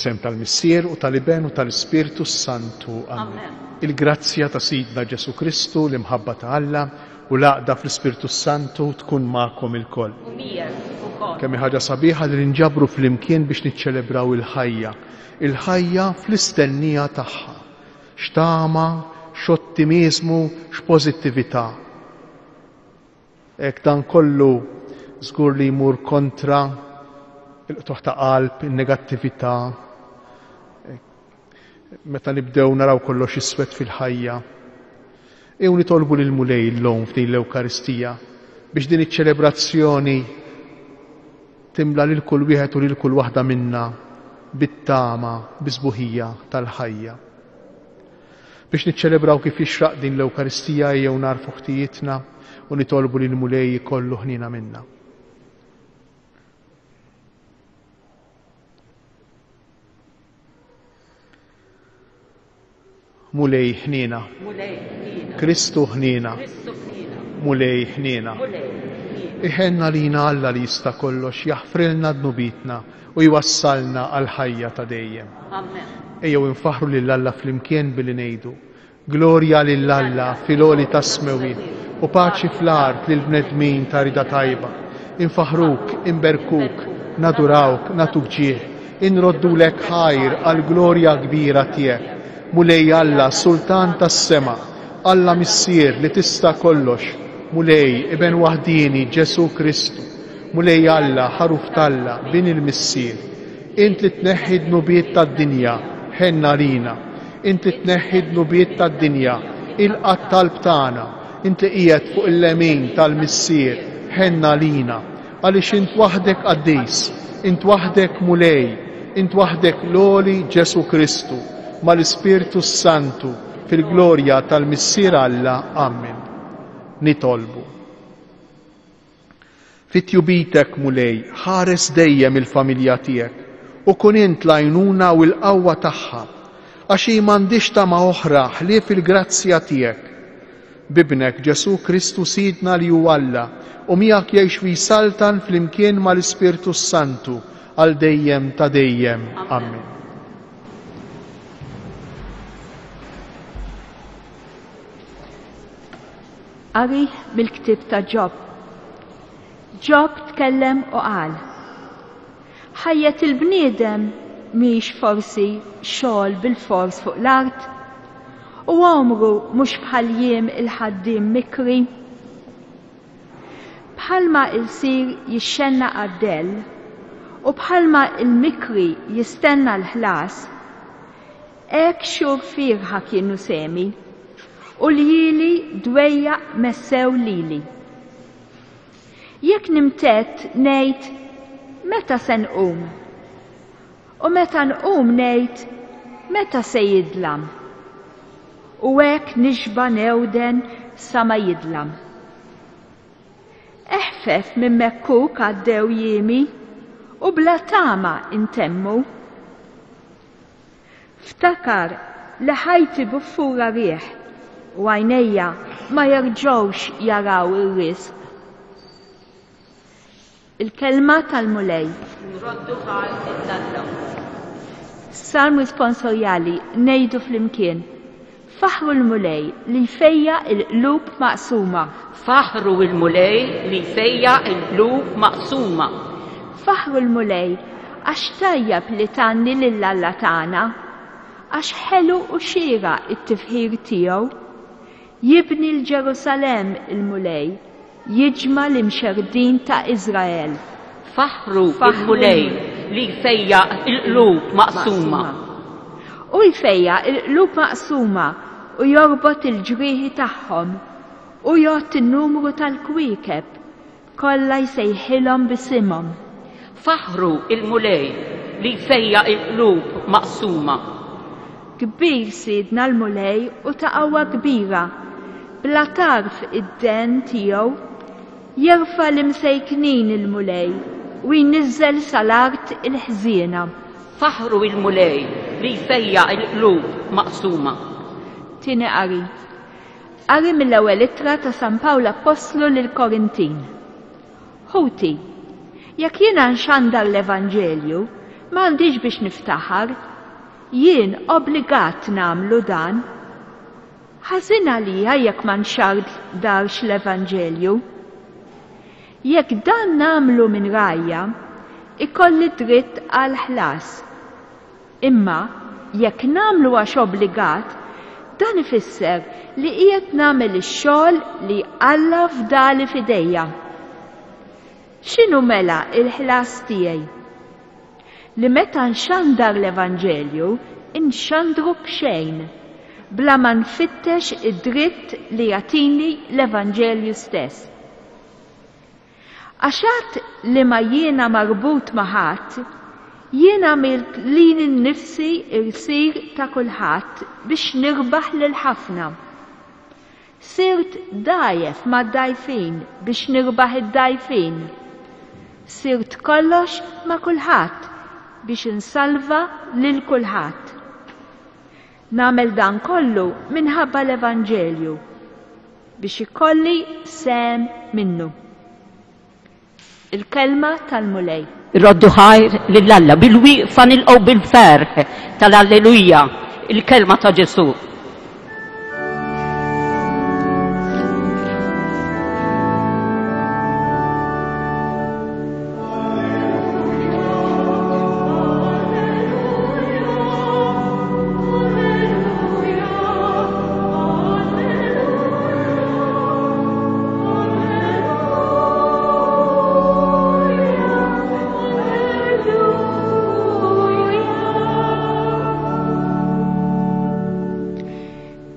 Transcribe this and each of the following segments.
Fisem tal-Missier u tal-Iben u tal-Ispirtu Santu. Amen. Il-grazzja ta' Sidna Ġesu Kristu l-imħabba ta' Alla u l-għaqda fl-Ispirtu Santu tkun ma'kom il-koll. Kemm ħaġa sabiħa li nġabru fl-imkien biex niċċelebraw il-ħajja. Il-ħajja fl-istennija tagħha. X'tama, x'ottimizmu, x'pożittività. Hekk dan kollu żgur li jmur kontra il-qtuħ ta' qalb, in-negattività. Meta nibdew naraw kollox iswed fil-ħajja. Ew nitolbu lil Mulej l-lum f'din l-Ewkaristija biex din iċ-ċelebrazzjoni timla lil kull wieħed u lil kull waħda minna bit-tama, biżbuħija tal-ħajja. Biex niċċelebraw kif jixraq din l-Ewkaristija jew narfu ħtijietna u nitolbu lil Mulej jkollu ħnina minna. Mulej ħnina. Kristu ħnina. Mulej ħnina. Iħenna lina Alla li jista' kollox jaħfrilna dnubitna u jwassalna għal ħajja ta' dejjem. Ejjew infaħru lil Alla flimkien billi ngħidu glorja lil Alla fil-għoli tas-smewien u paċi fl-art lil bnedmin ta' rida tajba. Infaħruk, inberkuk, nadurawk, natuk ġieħ, inroddulek ħajr għal glorja kbira tiegħek. Mulej Alla, Sultan tas-sema, Alla Missier li tista' kollox, Mulej Iben waħdini Ġesu Kristu, Mulej Alla, ħaruf talla, bin il-Missier. Int li tneħħi dnubiet tad-dinja, ħenna lina. Int li tneħħi dnubiet tad-dinja, il-qatt talb tagħna. Int li qiegħed fuq il-lemin tal-Missier, ħenna lina. Għaliex int waħdek qaddis, int waħdek Mulej, int waħdek loli Ġesu Kristu. Mal-Ispirtu Santu fil-glorja tal-Missier Alla. Amen. Nitolbu. Fit-tjubitek Mulej, ħares dejjem il-familja tiegħek u kun int l-għajnuna u l-qawwa tagħha għax hi m'għandix tama oħra ħlief il-grazzja tiegħek. Bibnek Ġesu Kristu Sidna li hu Alla u miegħek jgħix wisaltan flimkien mal-Ispirtu Santu għal dejjem ta' dejjem. Amen. Qari bil-ktib ta' Ġob. Ġob tkellem u qal: ħajjet il-bniedem mhix forsi xogħol bil-fors fuq l-art u għomru mhux bħal jiem il-ħaddiem mikri. Bħalma il-sir jixxenna għaddell u bħalma il-mikri jistenna l-ħlas, hekk xhur firħa kienu semi u lili dwejja messew lili. Jekk nimtet ngħid meta se nqum u meta nqum ngħid meta se jidlam u hekk nixba newden sa ma jidlam. Eħfef minn mekkuk għaddew jiemi u bla tama intemmu. Ftakar li ħajti buffura rieħ u għajnejja ma jerġgħux jaraw ir-risq. Il-kelma tal-Mulej. Nroddu ħal id-dalla. Salm responsorjali ngħidu flimkien. Faħru l-Mulej li jfejja il-qlub maqsuma. Faħru l-Mulej li jfejja il-qlub maqsuma. Faħru l-Mulej għax tajjeb li tanni lill-Alla tagħna, għax ħelu u xira it-tifħir tiegħu. Jibni l-Ġerusalem il-Mulej, jiġma l-imxerdin ta' Izrael. Faħru il-Mulej li jfejja il-qlub maqsuma. U jfejja il-qlub maqsuma u jorbot il-ġrieħi tagħhom u jgħod in-numru tal-kwiekeb kollha jsejħilhom bisimhom. Faħru il-Mulej li jfejja il-qlub maqsuma. Kbir sidna l-Mulej u ta' qawwa kbira. Bla tarf id-den tiegħu jerfa' l-imsejknin il-Mulej u jniżżel sal-art il-ħżiena. Faħru il-Mulej li jfejja il-qlub maqsuma. Tieni qari. Qari mill-ewwel ittra ta' San Pawl Apostlu lil-Korintin. Ħuti, jekk jiena nxandar l-Evanġelju, m'għandix biex niftaħar, jien obbligat nagħmlu dan. Ħażin għalija jekk ma nxardarx l-Evanġelju. Jekk dan nagħmlu minn rajja, ikolli dritt għal ħlas. Imma jekk nagħmlu għax obbligat, dan ifisser li qiegħed nagħmel ix-xogħol li Alla fdali f'idejja. X'inhu mela il-ħlas tiegħi? Li meta nxandar l-Evanġelju, inxandru b'xejn, bla ma nfittex id-dritt li jagħtini l-Evanġelju stess. Għaxat li ma jiena marbut ma' ħadd, jiena għamilt lili nnifsi irsir ta' kulħadd biex nirbaħ lil ħafna. Sirt dajef ma' dajfin biex nirbaħ id-dajfin. Sirt kollox ma' kulħadd biex insalva lil kulħadd. Nagħmel dan kollu minħabba l-Evanġelju biex ikolli sem minnu. Il-kelma tal-mulej. Roddu ħajr lill-Alla bil-wieqfa nilqgħu bil-ferħ tal-Alleluja, il-kelma ta' Ġesu.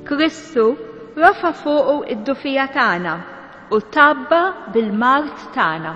Kristu rafa fuqu id-dufija tagħna u tabba bil-mart tagħna.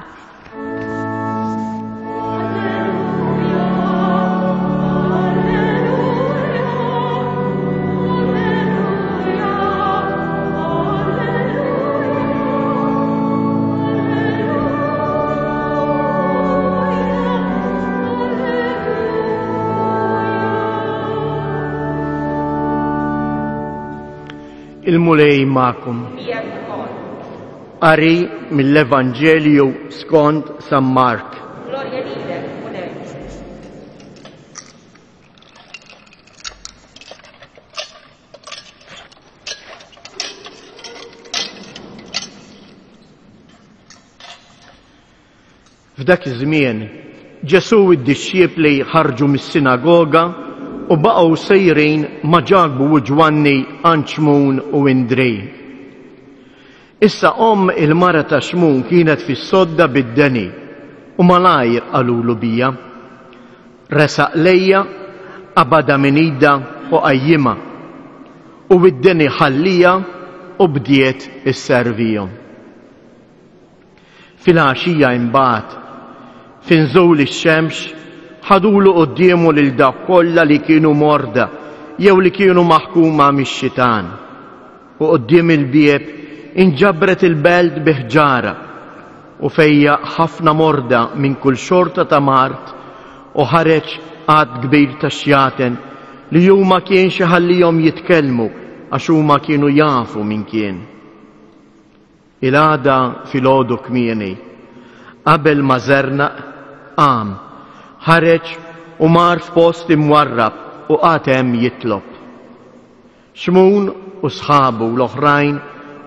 Il-mulej ma'kum. Qari mill-Evanġelju skont San Mark. Glorja lilek, mulej. F'dak iż-żmien Ġesu id-dixxiepli ħarġu mis-sinagoga u baqgħu sejrin ma' Ġabu u Ġwanni għand Xmun u Indrej. Issa il-mara ta' Xmun kienet fis-sodda bid-deni u malajr qalulu bija. Resaq lejja, qabada minn ida u qajjima u bid-deni ħallija u bdiet isservihom. Fil-għaxija imbagħad finżul ix-xemx ħadulu quddiemu lil dawk kollha li kienu morda jew li kienu maħkuma mix-xitan. U quddiem il-bieb inġabret il-belt bi ħġara u fejja ħafna morda minn kull xorta ta' mart u ħareġ għad kbir ta' xjaten li huma kien ħallihom jitkellmu għax huma kienu jafu min kien. Il-għada fil-għodu kmieni qabel ma żernaq qam ħareġ u mar f'post imwarrab u għatem jitlob. Xmun u sħabu l-oħrajn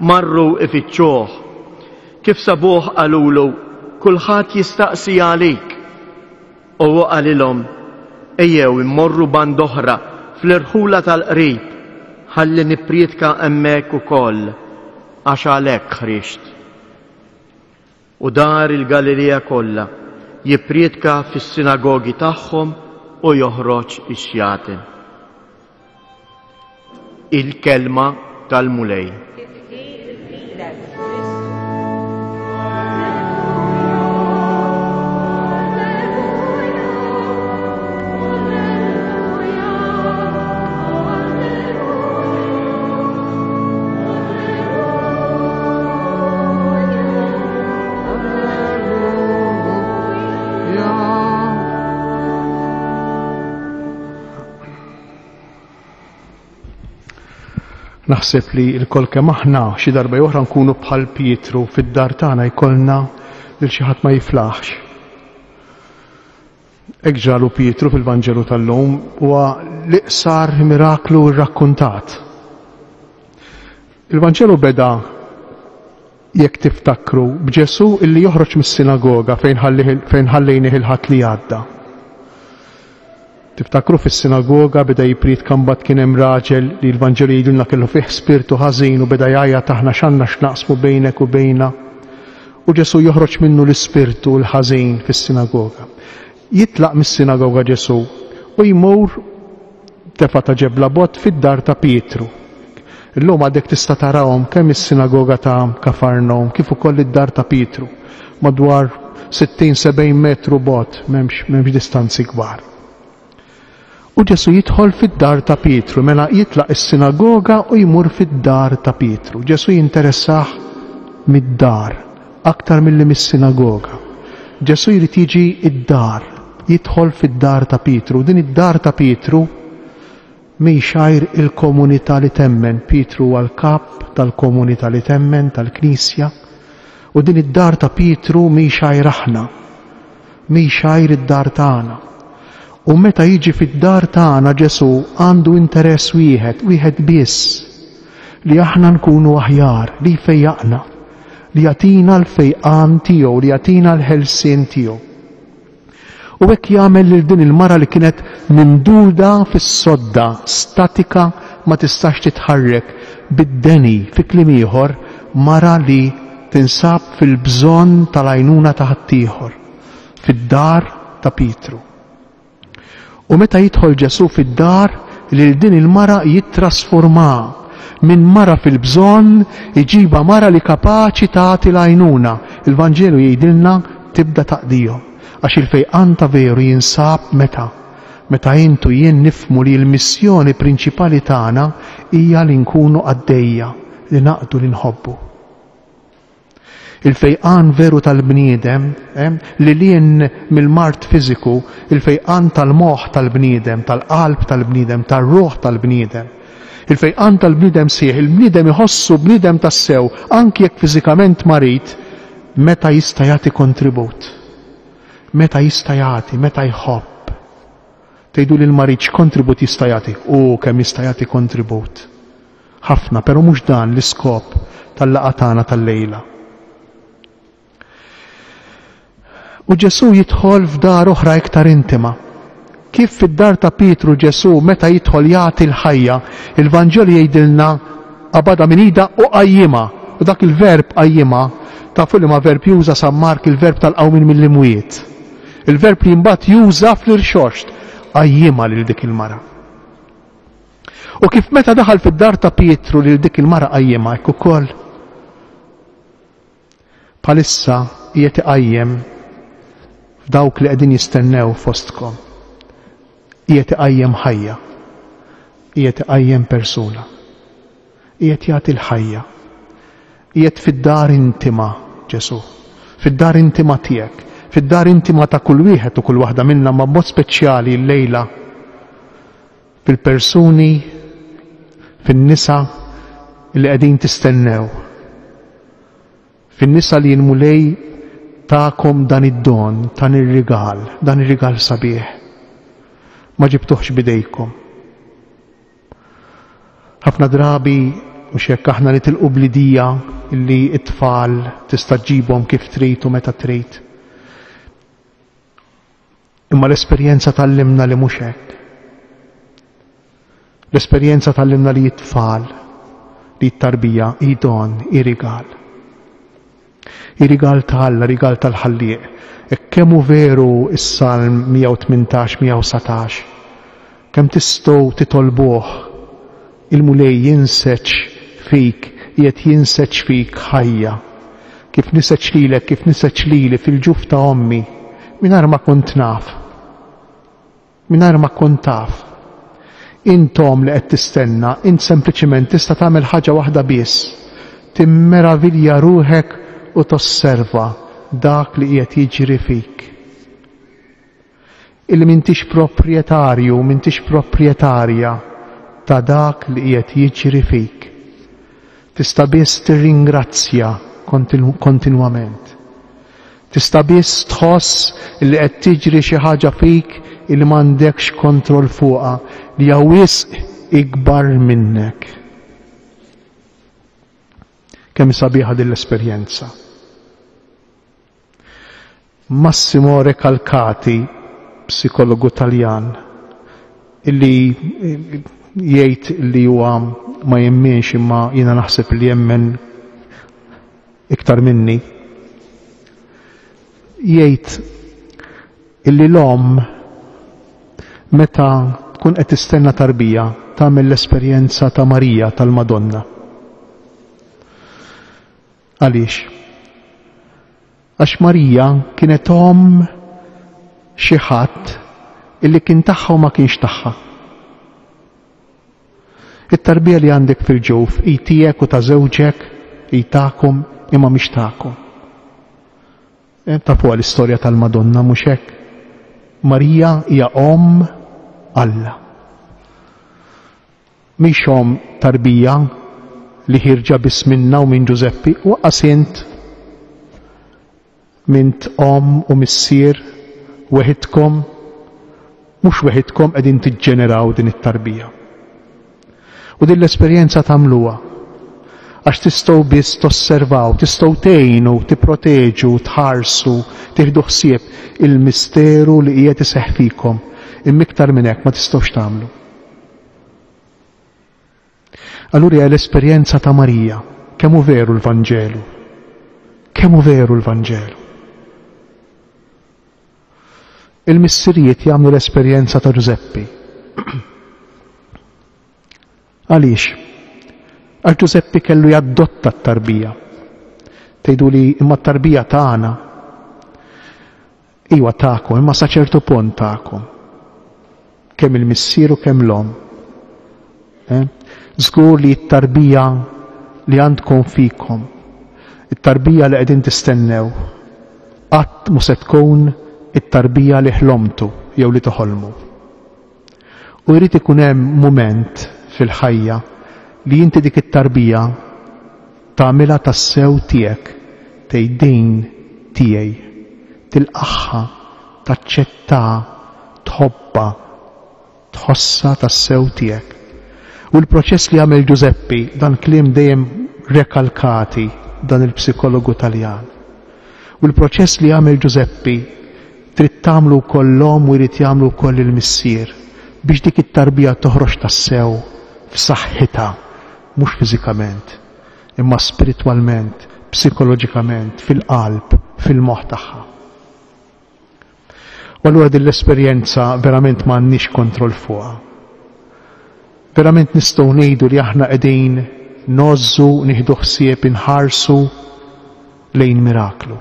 marru ifittxuh. Kif sabuh qalulu kulħadd jistaqsi għalik. U qalilhom ejjew immorru band oħra fl-irħula tal-qrib ħalli nipprietka hemmhekk ukoll għax għalhekk ħriġt. U dar il-Galilea kollha jipprietka fis-sinagogi tagħhom u joħroġ ix-xjaten. Il-kelma tal-mulej. Naħseb li l-kol kemm aħna xi darba oħra nkunu bħal Pietru fid-dar tagħna jkollna lil xi ħadd ma jiflaħx. Hekk ġalu Pietru fil-Vanġelu tal-lum huwa l-iqsar miraklu rrakkuntat. Il-Vanġelu beda, jekk tiftakru, b'Ġesu illi joħroġ mis-sinagoga fejn ħallejnih il-ħadd li għadda. Tiftakru fis-sinagoga beda jiprit kambat kien hemm raġel li l-Vanġelu jgħidulna kellu fih spirtu ħażin u beda jgħajja taħna x'għandna x'naqsmu bejnek u bejna. U Ġesu joħroġ minnu l-ispirtu l-ħażin fis-sinagoga. Jitlaq mis-sinagoga Ġesu u jmur tefa ta' ġebla bot fid-dar ta' Pietru. Illum għadek tista' tarawhom kemm is-sinagoga ta' Kafarnaum kif ukoll id-dar ta' Pietru. Madwar 60-70 metru bot, m'hemmx distanzi kbar. U Ġesu jidħol fid-dar ta' Pietru, mela jitlaq is-sinagoga u jmur fid-dar ta' Pietru. Ġesu jinteressaħ mid-dar aktar milli mis-sinagoga. Ġesu jrid jiġi id-dar, jidħol fid-dar ta' Pietru. Din id-dar ta' Pietru mejxajr il-komunità li temmen. Pietru huwa l-kap tal-komunità li temmen, tal-Knisja. U din id-dar ta' Pietru mejxajr aħna, mejxajr id-dar tagħna. U meta jiġi fid-dar tagħna Ġesu għandu interess wieħed biss, li aħna nkunu aħjar, li jfejjaqna, li jagħtina l-fejqan tiegħu, li jagħtina l-ħelsien tiegħu. U hekk jagħmel lil din il-mara li kienet mimduda fis-sodda, statika, ma tistax titħarrek, bid-deni fi kliem ieħor, mara li tinsab fil-bżonn tal-għajnuna ta' ħaddieħor, fid-dar ta' Pietru. U meta jidħol Ġesu fid-dar, lil din il-mara jittrasforma minn mara fil-bżonn iġiba mara li kapaċi tagħti l-għajnuna. Il-Vanġelu jgħidilna tibda taqdihom. Għax il-fejqan ta' veru jinsab meta intu jien nifmu li l-missjoni prinċipali tagħna hija li nkunu għaddejja, li naqdu li nħobbu. Il-fejqan veru tal-bniedem, li lien mill-mart fiżiku, il-fejqan tal-moħħ tal-bniedem, tal-qalb tal-bniedem, tal-ruħ tal-bniedem. Il-fejqan tal-bniedem sieħ, il-bniedem iħossu bniedem tassew, anki jekk fiżikament marit, meta jista' jagħti kontribut. Meta jista' jagħti, meta jħobb. Tgħidu lil marit x'kontribut jista' jagħti? Kemm jista' jagħti kontribut. Ħafna, però mhux dan l-iskop tal-laqgħa tagħna tal-lejla. U Ġesu jidħol f'dar oħra iktar intima. Kif fid-dar ta' Pietru Ġesu meta jidħol jagħti l-ħajja, il-Vanġelu jgħidilna qabada minn ida u qajjima. U dak il-verb qajjima, tafu li ma verb juża San Mark il-verb tal-qawmin mill-imwiet. Il-verb li mbagħad juża fl-irxoxt, qajjima lil dik il-mara. U kif meta daħal fid-dar ta' Pietru lil dik il-mara qajjima, hekk ukoll bħalissa qiegħed iqajjem f'dawk li qegħdin jistennew fostkom. Qiegħed iqajjem ħajja, qiegħed iqajjem persuna, qiegħed jagħti l-ħajja, qiegħed fid-dar intima Ġesu, fid-dar intima tiegħek, fid-dar intima ta' kull wieħed u kull waħda minnha ma' mod speċjali llejla fil-persuni, fin-nisa li qegħdin tistennew, fin-nisa li jinmulej ta'kom dan id-don, dan ir-rigal sabiħ. Ma ġibtuħx bidejkom. Ħafna drabi u xekk aħna nitilqu blidija illi it-tfal tista' ġibhom kif trid u meta trid. Imma l-esperjenza tallimna li mhux hekk. L-esperjenza tallimna li it-tfal, li t-tarbija, i-don, i-rigal. Ir-rigal tal-Alla, rigal tal-ħallieq. Kemm hu veru is-Salm 118-117, kemm tistgħu titolbuh il-mulej jinseċ fik, qiegħed jinseċ fik ħajja. Kif niseċ lilek, kif niseċ lili fil-ġuf ta' ommi, mingħajr ma kont naf. Mingħajr ma kont taf. Intom li qed tistenna, int sempliċement tista' tagħmel ħaġa waħda biss. Timmeravilja ruħek u tosserva dak li qiegħed jiġri fik. Illi m'intix proprjetarju, m'intix proprjetarja ta' dak li qiegħed jiġri fik. Tista' biss tirringrazzja kontinwament. Tista' biss tħoss li qed tiġri xi ħaġa fik li m'għandekx kontroll fuqha, li hija wisq ikbar minnek. Kemm sabiħa din l-esperjenza. Massimo Recalcati, psikologu Taljan, illi jgħid li huwa ma jemminx imma jiena naħseb li jemmen iktar minni, jgħid illi l-om meta tkun qed tistenna tarbija tagħmel l-esperjenza ta' Marija tal-Madonna. Għaliex? Għax Marija kienet xi ħadd illi kien tagħha u ma kienx tagħha. it-tarbija li għandek fil-ġewf hi tiegħek u ta' żewġek, hi tagħkom imma mhix tagħkom. Tafu l-istorja tal-Madonna mhux hekk. Marija hija Alla. Mhix tarbija li ħirġa biss minna u minn Giuseppi, u qasint mint u missier weħidkom, mhux weħidkom qegħdin tiġġeneraw din it-tarbija. U din l-esperjenza tagħmluha għax tistgħu biss tosservaw, tistgħu tgħinu, tipproteġu, tħarsu, tieħdu ħsieb il-misteru li qiegħed iseħħ fikom. Immiktar minn hekk ma tistgħux tagħmlu. Allura hija l-esperjenza ta' Marija, kemm hu veru l-Vanġelu. Kemm hu veru l-Vanġelu. Il-missirijiet jagħmlu l-esperjenza ta' Giuseppi. Għaliex? Għal Giuseppi kellu jaddotta t-tarbija. Tgħidu li imma t-tarbija tagħna iwa tagħkom, imma sa ċertu punt tagħkom. Kemm il-missieru kemm l-om. Żgur li t-tarbija li għandkom fikom, it-tarbija li qegħdin tistennew, qatt mhux se tkun it-tarbija li ħlomtu jew li toħolmu. U jrid ikun hemm mument fil-ħajja li inti dik it-tarbija tagħmilha tas-sew tiegħek, tgħid din tiegħi, tilqaħħa, taċċettha, tħobba, tħossa tas-sew tiegħek. U l-proċess li għamel Giuseppi, dan kliem dejjem Recalcati, dan il-psikologu Taljan. U l-proċess li għamel Giuseppi trid tagħmlu wkoll l-om u jrid jagħmlu wkoll il-missier biex dik it-tarbija toħroġ tas-sew f'saħħitha, mhux fiżikament, imma spiritwalment, psikoloġikament, fil-qalb, fil-moħħ tagħha. U allura din l-esperjenza verament m'għandniex kontroll fuqha. Verament nistgħu ngħidu li aħna qegħdin nożżu, nieħdu ħsieb, inħarsu lejn miraklu.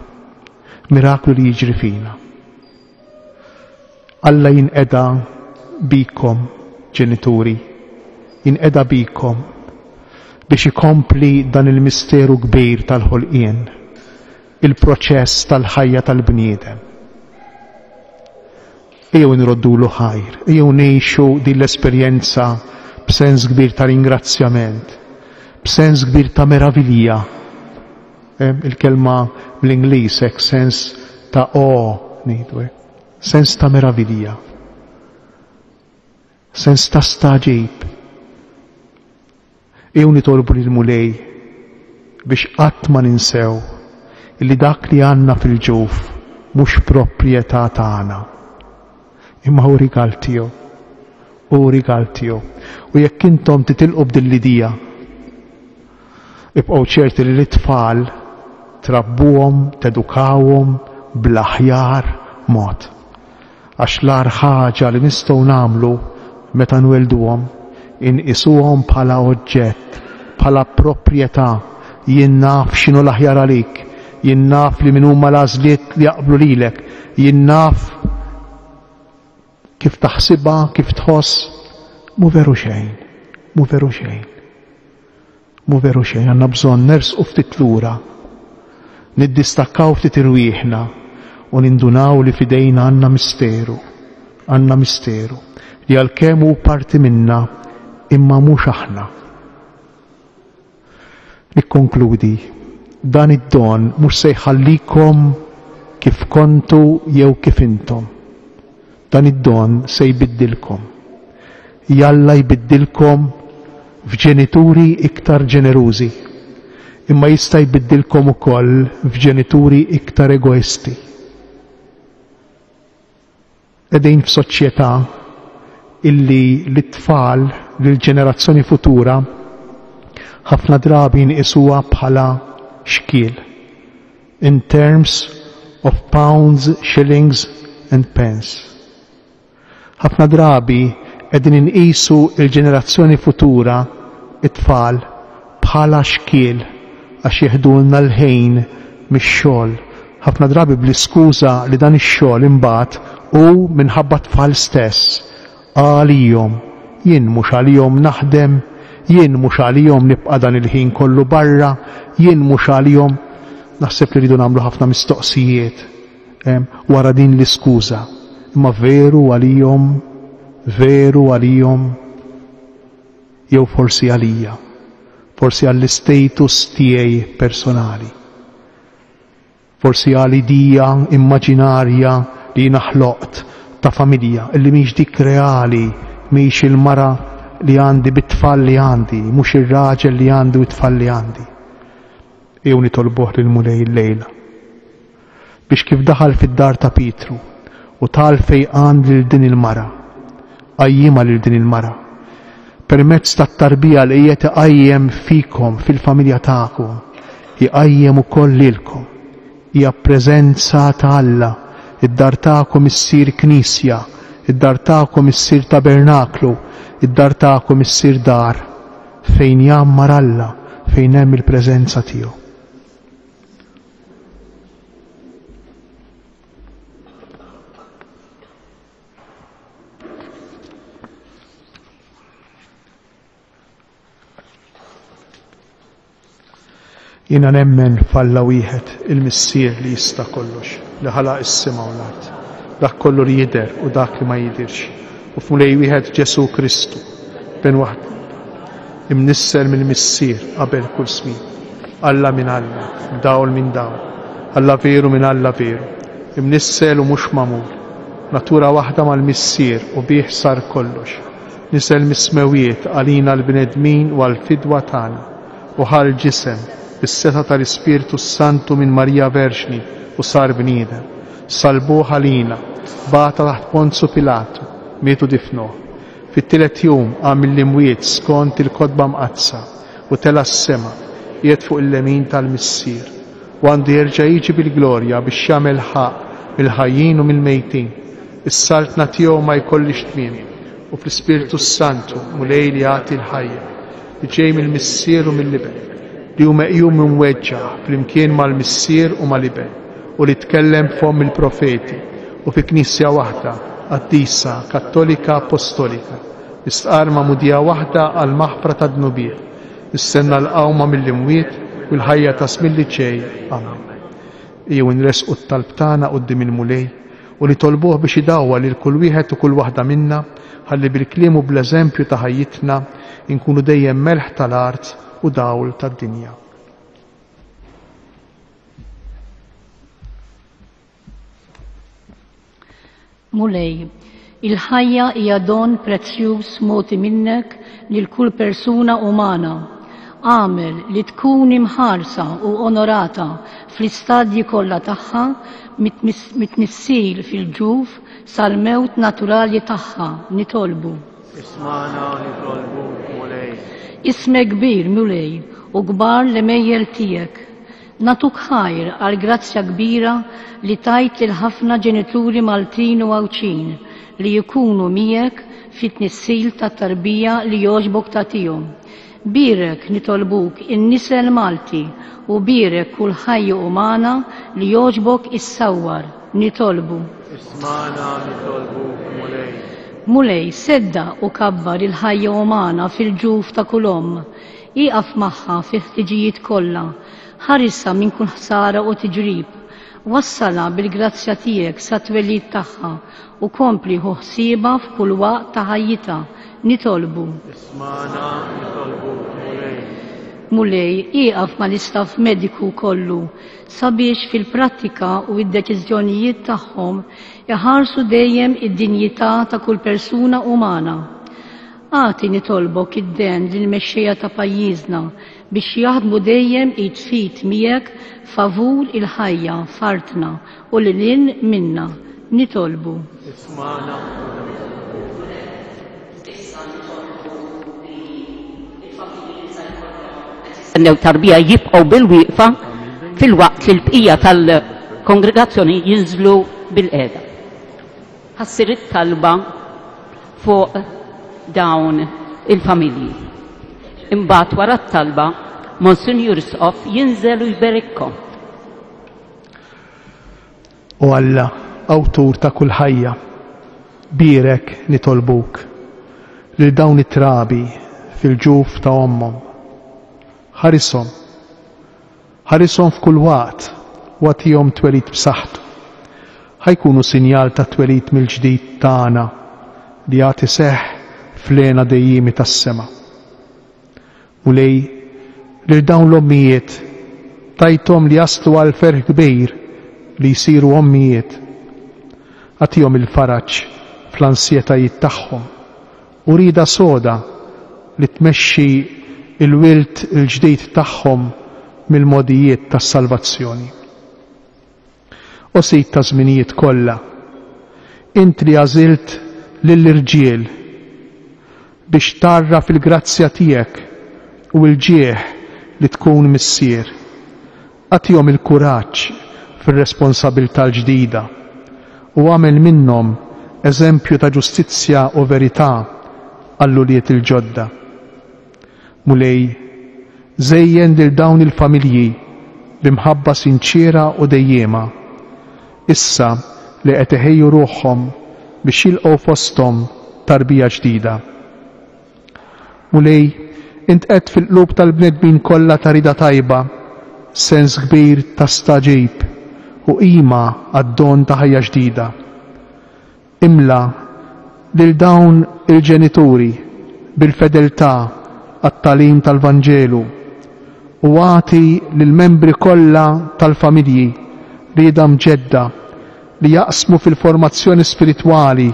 Miraklu li jiġri fina. Alla jinqeda bikom, ġenituri, jinqeda bikom biex ikompli dan il-misteru kbir tal-ħolqien, il-proċess tal-ħajja tal-bniedem. Ejjew nroddulu ħajr, ejjew ngħixu din l-esperjenza b'sens kbir ta' ringrazzjament, b'sens kbir ta' meravilja. Il-kelma bl-Ingliż hekk sens ta' ngħidu hekk, sens ta' meravilja, sens ta' staġib. Ejjew nitolbu lil Mulej biex qatt ma ninsew li dak li għandna fil-ġuf mhux proprjetà tagħna, imma hu rigal tiegħu. U rigal tiegħu. U jekk intom titilqu b'din l-idea, ibqgħu ċerti li l-itfal trabbuhom, tedukawhom bl-aħjar mod. Għax l-ar ħaġa li nistgħu nagħmlu meta nwelduhom inqisuhom bħala oġġett, bħala proprjetà. Jien naf x'inhu l-aħjar għalik, jien naf li min huma l-għażliet li jaqblu lilek, jien naf kif taħsibha, kif tħoss, mu veru xejn, mu veru xejn. Mu veru xejn, għandna bżonn nersqu ftit lura, niddistakkaw ftit irwieħna u nindunaw li fidejna għandna misteru li għalkemm hu parti minna imma mhux aħna. Nikkonkludi, dan id-don mhux se jħallikom kif kontu jew kif intom. Dan id-don se jbiddilkom. Jalla jbiddilkom f'ġenituri iktar ġenerużi, imma jista' jbiddilkom ukoll f'ġenituri iktar egoisti. Qegħdin f'soċjetà illi l-tfal lill-ġenerazzjoni futura ħafna drabi nqisuha bħala xkiel in terms of pounds, shillings and pence. Ħafna drabi qegħdin inqisu l-ġenerazzjoni futura it-tfal bħala xkiel għax jeħdulna l-ħin mix-xogħol. Ħafna drabi bl-iskuża li dan ix-xogħol imbagħad u minħabba tfal stess għalihom jien mhux għalihom naħdem, jien mhux għalihom nibqa' dan il-ħin kollu barra, jien mhux għalihom. Naħseb li rridu nagħmlu ħafna mistoqsijiet wara din l-iskuża. Imma veru għalihom jew forsi għalija, forsi għall-istatus tiegħi personali, forsi għal idea immaġinarja li naħloqt ta' familja illi mhix dik reali, mhix il-mara li għandi bit-tfal li għandi, mhux ir-raġel li għandi u t-tfal li għandi. Jew nitolbuh lil Mulej l-lejla biex kif daħal fid-dar ta' Pietru u tal fejqan lil din il-mara, qajjimha lil din il-mara permezz tat-tarbija li qiegħed iqajjem fikom fil-familja tagħkom, iqajjem ukoll lilkom. Hija preżenza ta' Alla. Id-dar tagħkom issir knisja, id-dar tagħkom issir tabernaklu, id-dar tagħkom issir dar fejn jammar Alla, fejn hemm il-preżenza tiegħu. Jiena nemmen f'Alla wieħed il-Missier li jista' kollox, li ħalaq is-sema u l-art, dak kollu li jidher u dak li ma jidirx, u f'Mulej wieħed Ġesu Kristu, ben waħd, imnissel mill-Missier qabel kull smien, Alla minn Alla, dawl minn dawl, Alla veru minn Alla veru, imnissel u mhux magħmul, natura waħda mal-Missier u bih sar kollox, nisel mis-smewiet għalina l-bnedmin u għall-fidwa tagħna, u ħal ġisem bis-seta tal-Ispiritu Santu minn Marija Verġni u sar bniedem, salbuh għalina, bata taħt Ponzu Pilatu, mietu difnuh. Fit-tielet jum għamil l-imwiet skont il-kotba mqazza u tela s-sema qiegħed fuq il-lemin tal-Missier u għandu jerġa' jiġi bil-glorja biex jagħmel ħaq mill-ħajjin u mill-mejtin. Is-saltna tiegħu ma jkollix tmiem u fl-Ispiritu Santu Mulej li jagħti l-ħajja li ġej mill-Missier u mill-Liben li hu meqjum minn weġġa' flimkien mal-Missier u mal-Liben u li tkellem f'hom il-profeti u fi knisja waħda qaddisa kattolika apostolika istqar ma'mudija waħda għal maħfra ta' dnubiet nistenna l-qawma mill-imwiet u l-ħajja ta' smilli ċej. Amen. Ejjew nresqu t-talb tagħna quddiem il-Mulej u li tolbuh biex idawwa lil kull wieħed u kull waħda minna ħalli bil-kliem u bl-eżempju ta' ħajjitna inkunu dejjem melħ tal-art u dawl tad-dinja. Mulej, il-ħajja hija don prezzjuż moti minnek lil kull persuna umana. Għamel li tkun imħarsa u onorata fl-istadji kollha tagħha mitnissil fil-ġuf sal-mewt naturali tagħha nitolbu. Ismana nitolbu Mulej. Ismek kbir Mulej u kbar l-emejjel tiegħek. Natuk ħajr għal grazzja kbira li tajt lil ħafna ġenituri Maltin u Għawċin li jkunu miegħek fit-tnissil tat-tarbija li jogħġbok tagħtihom. Birek nitolbuk in-nisel Malti u birek kull ħajja umana li jogħġbok issawwar nitolbu. Ismana nitolbu Mulej. Mulej sedda u kabbar il-ħajja umana fil-ġuf ta' kull omm. Iqaf magħha fil-ħtiġijiet kollha, ħarissa minn kull ħsara u tiġrib, wassala bil-grazzja tiegħek sa twelid tagħha u kompli ħsiebha f'kull waqt ta' ħajjitha nitolbu. Ismana nitolbu Mulej. Mulej iqaf ma l-istaff mediku kollu sabiex fil-prattika u id-deċiżjonijiet tagħhom iħarsu dejjem id-dinjità ta' kull persuna umana. Għati nitolbok id-den lill-mexxejja ta' pajjiżna biex jaħdmu dejjem id-fit miegħek favur il-ħajja fartna u lil minna nitolbu. New tarbija jibqgħu bil-wieqfa fil-waqt li l-bqija tal-kongregazzjoni jinżlu bil-qiegħda. Ħassir it-talba fuq dawn il-familji. Imbagħad wara t-talba Monsignor Sof jinżel u jberikkom. U Alla, awtur ta' kull ħajja, birek nitolbuk lil dawn it-trabi fil-ġuf ta' ommhom. ħarisom f'kull waqt u għatihom twelid b'saħħtu. ħajkunu sinjal ta' twelid mill-ġdid tagħna li jagħti seħħ f'lena dejjimi tas-sema. Mulej lil dawn l-ommijiet tajthom li jaslu għal ferħ kbir li jsiru ommijiet. Għatihom il-faraġġ fl-ansjetajiet tagħhom u rida soda li tmexxi il-wilt il-ġdid tagħhom mill-modijiet tas-salvazzjoni. Osit ta' żminijiet kollha, int li għażilt lill-irġiel biex tarra fil-grazzja tiegħek u l-ġieħ li tkun missier. Għatihom il-kuraġġ fir-responsabbiltà l-ġdida u għamel minnhom eżempju ta' ġustizzja u verità għall-uliet il-ġodda. Mulej, żejjen lil dawn il-familji b'imħabba sinċiera u dejjema, issa li qed iħejju ruħhom biex jilqgħu fosthom tarbija ġdida. Mulej, int qed fil-qlub tal-bnedmin kollha ta' rida tajba, sens kbir ta' staġib u qima għad-don ta' ħajja ġdida. Imla lil dawn il-ġenituri bil-fedeltà għat-talim tal-Vanġelu u għati lill-membri kollha tal-familji rieda mġedda li jaqsmu fil-formazzjoni spiritwali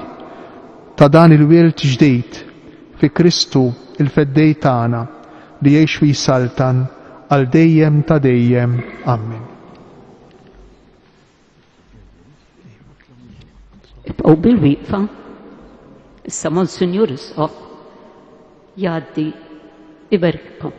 ta' dan il-wirt ġdid fi Kristu il-feddej tagħna li jgħix fi saltan għal dejjem ta' dejjem. Amen. Ibqgħu bil-wieqfa, issa Monsignor Sof jgħaddi iberikkom.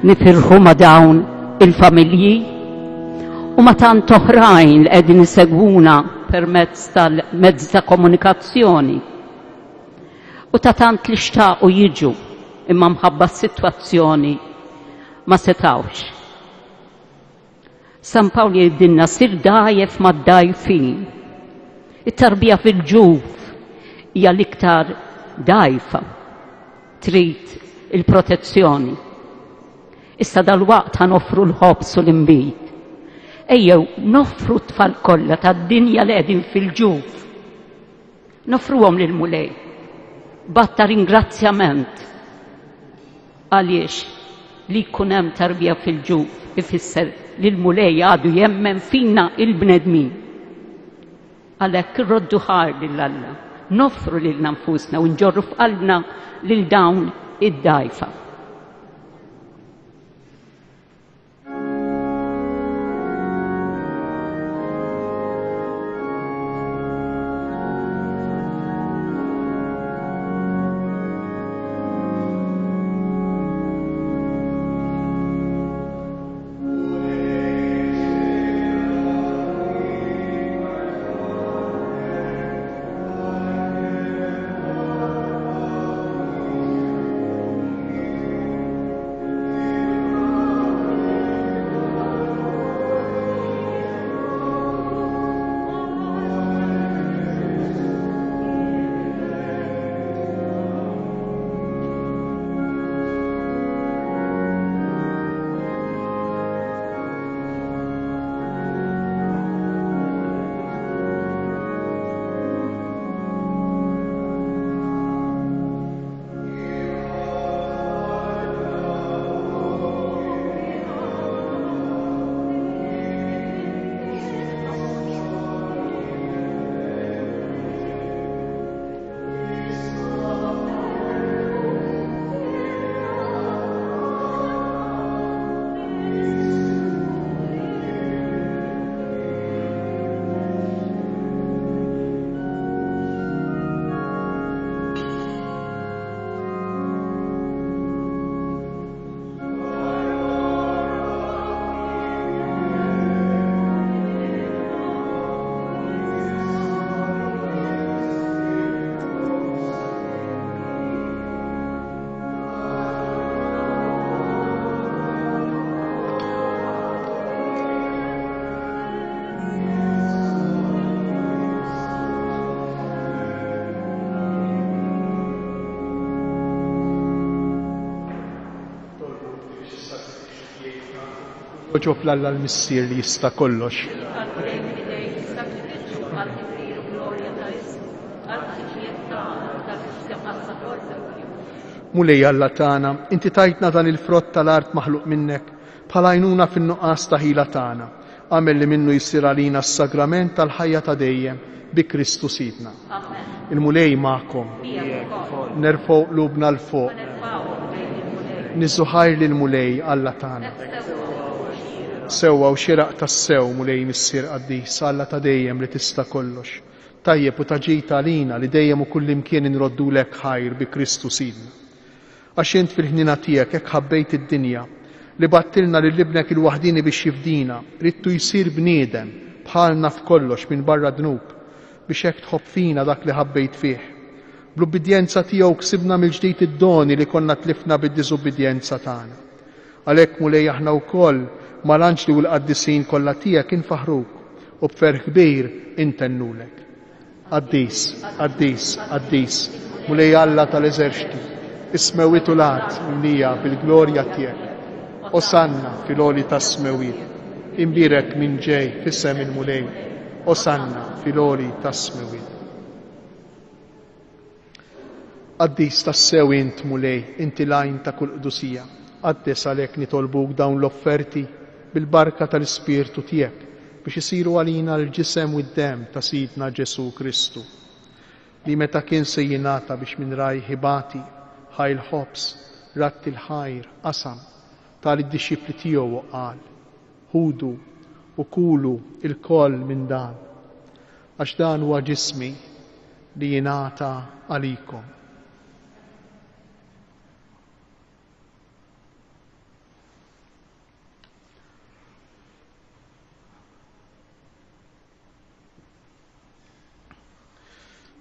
nifirħu ma' dawn il-familji u ma' tant oħrajn li qegħdin isegwuna permezz tal-mezzi ta' komunikazzjoni u ta' tant li xtaqu jiġu imma mħabba s-sitwazzjoni ma setawx. San Pawli jibdilna sir dajef ma' dajfin. It-tarbija fil-ġuf hija l-iktar dajfa trid il-protezzjoni. Issa dal-waqt ħanoffru l-ħobs u l-imbit. Ejjew noffru t-tfal kollha tad-dinja li qegħdin fil-ġuf. Noffruhom lil mulej. Batta ringrazzjament għaliex li jkun hemm tarbija fil-ġuf ifisser li l-mulej għadu jemmen fina il-bnedmin. Għalhekk irroddu ħar lill-Alla, noffru lil nfusna u nġorru f'qalbna lil dawn id-dajfa. Oġob l-Alla l-missier li jista' kollox. Mulej Alla tagħna, inti tajtna dan il-frott tal-art maħluq minnek bħala għajnuna fin-nuqqas ta' ħila tagħna. Għamel li minnu jsir għalina s-sagrament tal-ħajja ta' dejjem bi Kristu sidna. Il-mulej magħkom. Nerfgħu qlubna l-fuq. Niżuħajr lill-mulej Alla tagħna. Sewwa u xieraq tas-sew mulej missier qaddis Alla ta' dejjem li tista' kollox. Tajjeb u taġita għalina li dejjem u kullimkien inroddulek ħajr bi Kristu sidna. Għax int fil-ħnina tiegħek hekk ħabbejt id-dinja li battilna lil ibnek il-waħdini biex jifdina, rittu jsir bniedem bħalna f'kollox minn barra dnub biex hekk tħobb fina dak li ħabbejt fih. Bl-ubbidjenza tiegħu ksibna mill-ġdid id-doni li konna tlifna bid-diżubbidjenza tagħna. Għalhekk mulej aħna wkoll mal-anġli u l-qaddisin kollha tiegħek infaħruk u b'ferħ kbir intennulek. Qaddis, qaddis, qaddis, mulej Alla tal-eżerċiti, ismewit u lat mnija bil-glorja tiegħek. Osanna fil-oli tas-smewit, imbirek minn ġej fissem il-mulej. Osanna fil-oli tas-smewit. Qaddis tas-sew int mulej, inti lajn ta' kull qdusija. Qaddes għalhekk nitolbuk dawn l-offerti bil-barka tal-Ispirtu tiegħek biex isiru għalina l-ġisem u d-dem ta' Sidna Ġesu Kristu li meta kien se jingħata biex minn raj ħibati ħajl ħobs ratti l-ħajr qasam tal-disċipli tiegħu qal ħudu u kulu il-koll minn dan għax dan huwa ġismi li jingħata għalikom.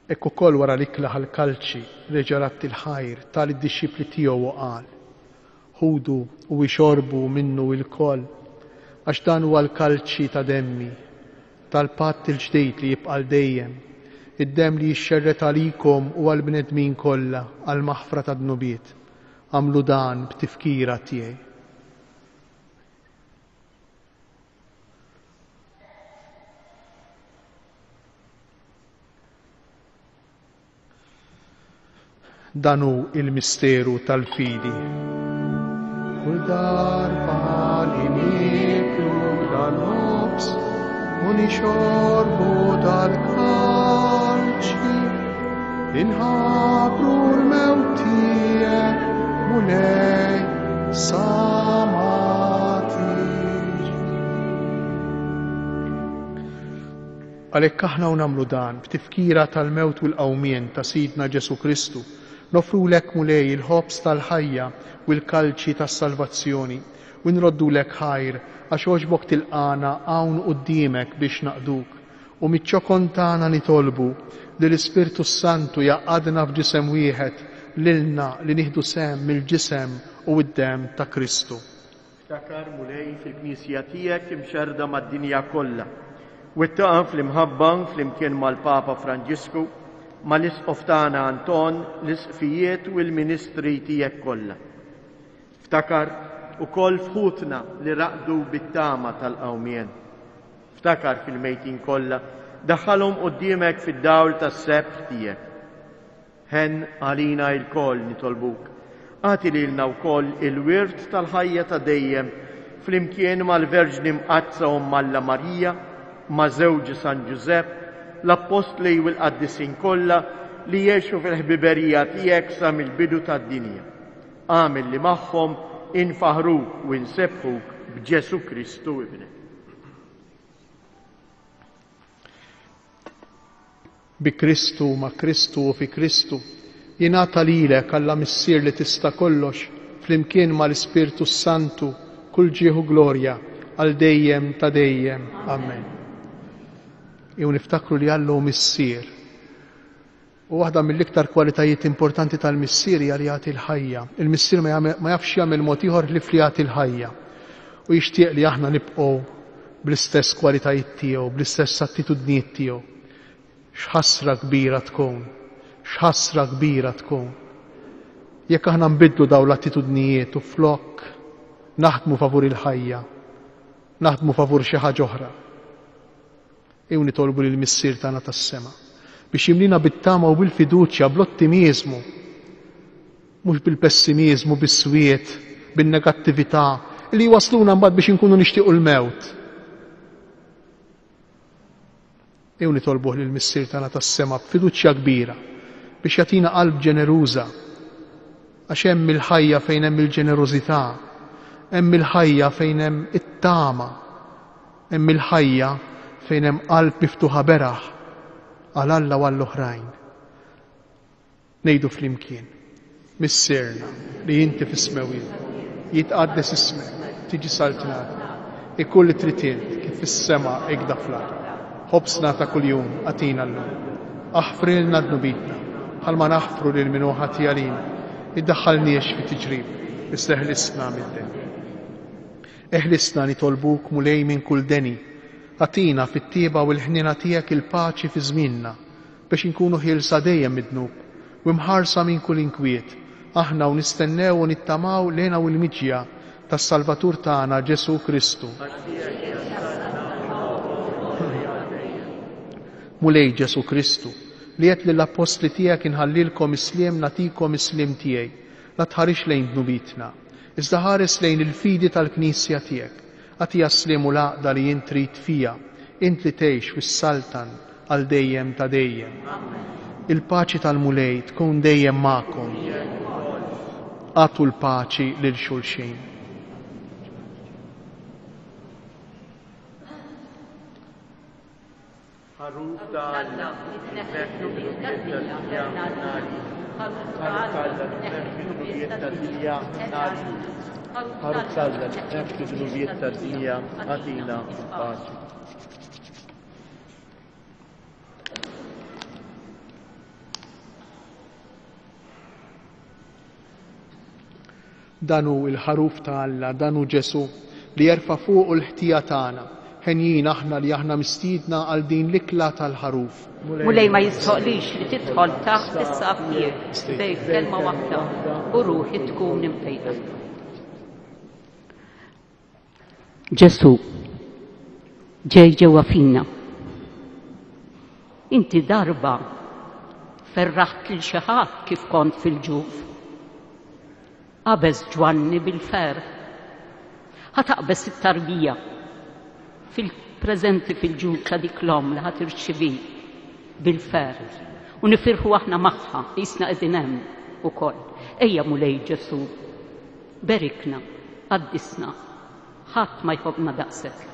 Ekk ukoll wara l-ikla ħall-kalċi reġa' ratti l-ħajr tal id-dixxipli tiegħu u qal: ħudu u ixorbu minnu l-koll għax dan huwa l-kalċi ta' demmi tal-patt il-ġdejd li jibqa' dejjem, id-demm li jixxerret għalikom u għall-bnedmin kollha għal maħfra ta' dnubiet. Għamlu dan b'tifkira tiegħi. Dan hu il-misteru tal-fidi. Kull darba li niklu dal-nofs u nixorbu dal-kalċi inħabru l-mewt tiegħek mulej sama tiġi. Għalhekk aħna nagħmlu dan b'tifkira tal-mewt u l-qawmien ta' Sidna Ġesu Kristu, nofrulek mulej il-ħobs tal-ħajja u l-kalċi tas-salvazzjoni u nroddulek ħajr għax oġbok tilqana hawn quddiemek biex naqduk u miċ-ċokon tagħna nitolbu li l-Ispirtu Santu jaqgħadna f'ġisem wieħed lilna li nieħdu sehem mill-ġisem u d-demm ta' Kristu. Ftakar mulej fil-Knisja tiegħek imxerda mad-dinja kollha u ttaqgħu fl-imħabba flimkien mal-Papa Franġisku mal-Isqof tagħna Anton, l-isqfijiet u l-ministri tiegħek kollha. Ftakar ukoll fħutna li raqdu bit-tama tal-qawmien. Ftakar fil-mejtin kollha daħħalhom quddiemek fid-dawl tas-sebt tiegħek. Ħen għalina l-koll nitolbuk. Għati lilna wkoll il-wirt tal-ħajja ta' dejjem flimkien mal-Verġni Mqazza Omm Alla Marija, ma' żewġi San Ġusepp, l-Apostli u l-Qaddisin kollha li jgħixu fil-ħbiberija tiegħek sa mill-bidu tad-dinja. Għamil li magħhom infaħruk u nsebħuk b'Ġesu Kristu ibnek. Bi Kristu, ma' Kristu u fi Kristu jingħata lilek Alla Missier li tista' kollox flimkien mal-Ispirtu Santu kull ġieħu glorja għal dejjem ta' dejjem. Amen. Jew niftakru li Alla hu missier. U waħda mill-iktar kwalitajiet importanti tal-missier hija li jagħti l-ħajja. Il-missier ma jafx jagħmel mod ieħor li jagħti l-ħajja. U jixtieq li aħna nibqgħu bl-istess kwalitajiet tiegħu, bl-istess attitudnijiet tiegħu. X'ħasra kbira tkun, x'ħasra kbira tkun. Jekk aħna nbidlu dawn l-attitudnijiet u flok naħdmu favur il-ħajja, naħdmu favur xi ħaġa oħra. Ew nitolbu lill-missier tagħna tas-sema biex jimlina bit-tama u bil-fiduċja, bl-ottimizmu, mhux bil-pessimizmu, bis-swiet, bin-negattività li wasluna mbagħad biex inkunu nixtiequ l-mewt. Ew nitolbuh lill-missier tagħna tas-sema b'fiduċja kbira biex jagħtina qalb ġeneruża għax hemm il-ħajja fejn hemm il-ġenerużità, hemm il-ħajja fejn hemm it-tama, hemm il-ħajja fejn hemm qalb miftuħa beraħ għal Alla u għall-oħrajn. Ngħidu flimkien, missierna li inti fis-smawiet, jitqaddes ismek, tiġi saltinata, ikull li trid int kif fis-sema hekk fl-ard. Ħobsna ta' kuljum għatina llum. Aħfrilna dnubitna, ħalma naħfru lil min hu ħati għalina, iddaħħalniex fi tiġrib, issa eħlisna mid-den. Eħlisna nitolbuk mulej minn kull deni, għatina fit-tieba u l-ħnina tiegħek il-paċi fi żmienna biex inkunu ħielsa dejjem mid-dnub u mħarsa minn kull inkwiet. Aħna u nistennew u nittamaw lejna u l-miġja tas-Salvatur tagħna Ġesu Kristu. Mulej Ġesu Kristu li qed lill-Apostli tiegħek inħallilkom isliem natikom isliem tiegħi, la tħarix lejn dnubitna, iżda ħares lejn il-fidi tal-Knisja tiegħek. Għatija slimu laqda li jint trid fija, int li tgħix fis-saltan għal dejjem ta' dejjem. Il-paċi tal-mulej tkun dejjem magħkom. Għatu l-paċi lil xulxin. Ħaruf tal-Alla, Ħaruf tal-Alla, neftu ġnubiet tad-dinja, għatina paċi. Danu il-ħaruf ta' Alla, danu Ġesu li jerfa' fuq il-ħtija tagħna. Ħenjin aħna li aħna mistiedna għal din l-ikla tal-ħaruf. Mulej ma jistoqlix li tidħol taħt is-saffier bej kelma waħda u ruħi tkun imfejqa. Ġesu ġej ġewwa fina. Inti darba ferraħt lil xi ħadd kif kont fil-ġuf. Qabeż ġwanni bil-fer. Ħataqbeż it-tarbija fil-preżenti fil-ġuf ta' dik l-om li ħatirċivi bil-fer. U nifirħu aħna magħha jisna qegħdin hemm ukoll. Ejja mulej Ġesu, berikna, qaddisna, ħadd ma jħobbna daqshekk.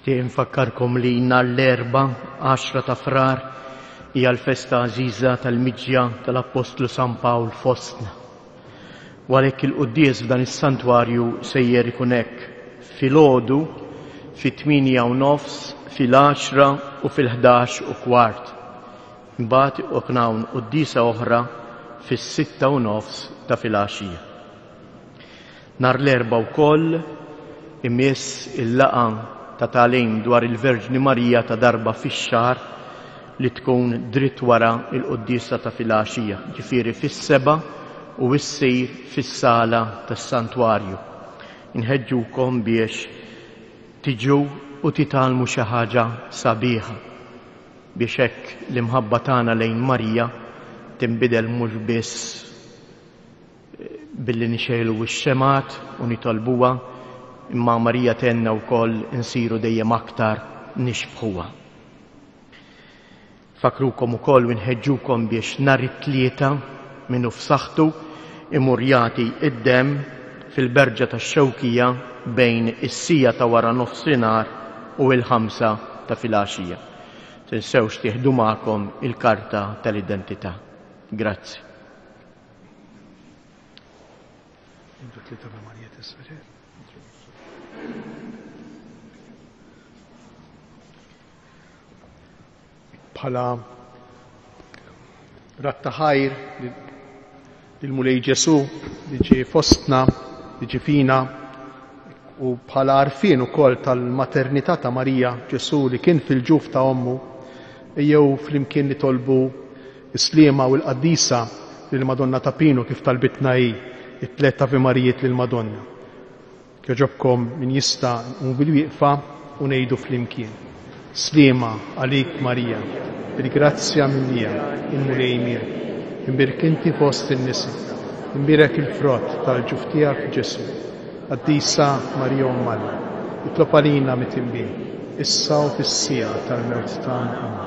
Nixtieq infakkarkom li nhar l-erba' 10 ta' frar hija l-festa għażiża tal-miġja tal-Apostlu San Pawl fostna. U għalhekk il-quddies f'dan is-santwarju sejjer ikun hekk filgħodu fit-8:30, fil-10 u fil-11:15. Imbagħad hawn quddiesa oħra fis-6:30 ta' filgħaxija. Nhar l-erba' wkoll imiss il-laqa ta' tagħlim dwar il-Verġni Marija ta' darba fix-xahar li tkun dritt wara il-quddiesa ta' filgħaxija, ġifieri fis-7 u ssir fis-sala tas-santwarju. Inħeġġukom biex tiġu u titgħallmu xi ħaġa sabiħa biex hekk l-imħabba tagħna lejn Marija tinbidel mhux biss billi nixejlu x-xemat u nitolbuha, imma Marija tenna wkoll insiru dejjem aktar nixbħuha. Fakrukom ukoll u nħeġġukom biex nhar it-tlieta minnu f'saħħtu imur jagħti id-demm fil-berġa tax-Xewkija bejn is-sija ta' wara nofsinhar u l-5 ta' filgħaxija. Tinsewx tieħdu magħkom il-karta tal-identità. Grazzi. Bħala ratta ħajr il-Mulej Ġesu li ġie fostna, li ġie fina, u bħala għarfien ukoll tal-maternità ta' Marija Ġesu li kien fil-ġuf ta' ommu, jew flimkien li tolbu is-sliema u l-qaddisa lil Madonna ta' Pino kif talbitna hi it-tlet Ave Marijiet lil Madonna. Kjoġobkom min jista' nqum bil-wieqfa u ngħidu flimkien. Sliema għalik Marija, bil-grazzja minnija, il-mulej miegħek, imbirek inti fost in-nisa, imbirek il-frott tal-ġuf tiegħek Ġesu. Qaddisa Marija Ummalla, itlob għalina mit-imbien, issa u fis-sija tal-mewt tagħna.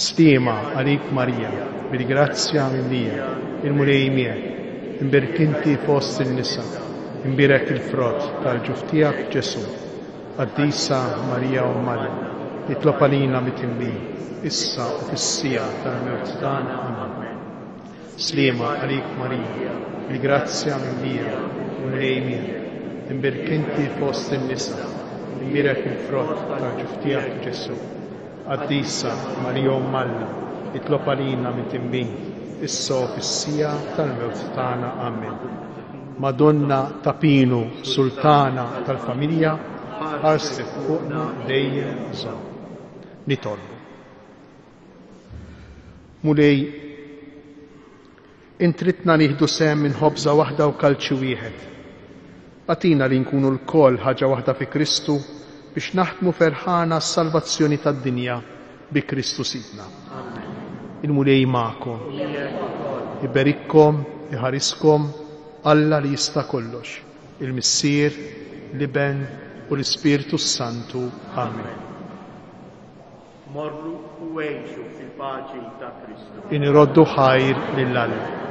Sliema għalik Marija, bil-grazzja minnija, il-mulej miegħek, imbirek inti fost in-nisa, imbirek il-frott tal-ġuf tiegħek Ġesu. Qaddisa Marija Ummalla, itlob għalina mit-imbien, issa u fis-sija tal-mewt tagħna. Amen. Sliema għalik Marija, bil-grazzja minnija, il-mulej miegħek, imbirek inti fost in-nisa, imbirek il-frott tal-ġuf tiegħek Ġesu. Qaddisa Marija Ummalla, itlob għalina mit-imbien, issa u fis-sija tal-mewt tagħna. Amen. Madonna ta' Pino, Sultana tal-familja, ħarsef fuqna dejjem żomm. Nitolbu. Mulej, intritna nieħdu sehem minn ħobża waħda u kalċi wieħed. Għatina li nkunu l-koll ħaġa waħda fi Kristu biex naħdmu ferħana s-salvazzjoni tad-dinja bi Kristu sidna. Il-mulej magħkom. Iberikkom, iħariskom, Alla li jista' kollox, il-Missier, l-Iben u l-Ispiritu Santu. Amen. Morru u għejxu fil-paċi ta' Kristu. Inroddu ħajr lill-Alla.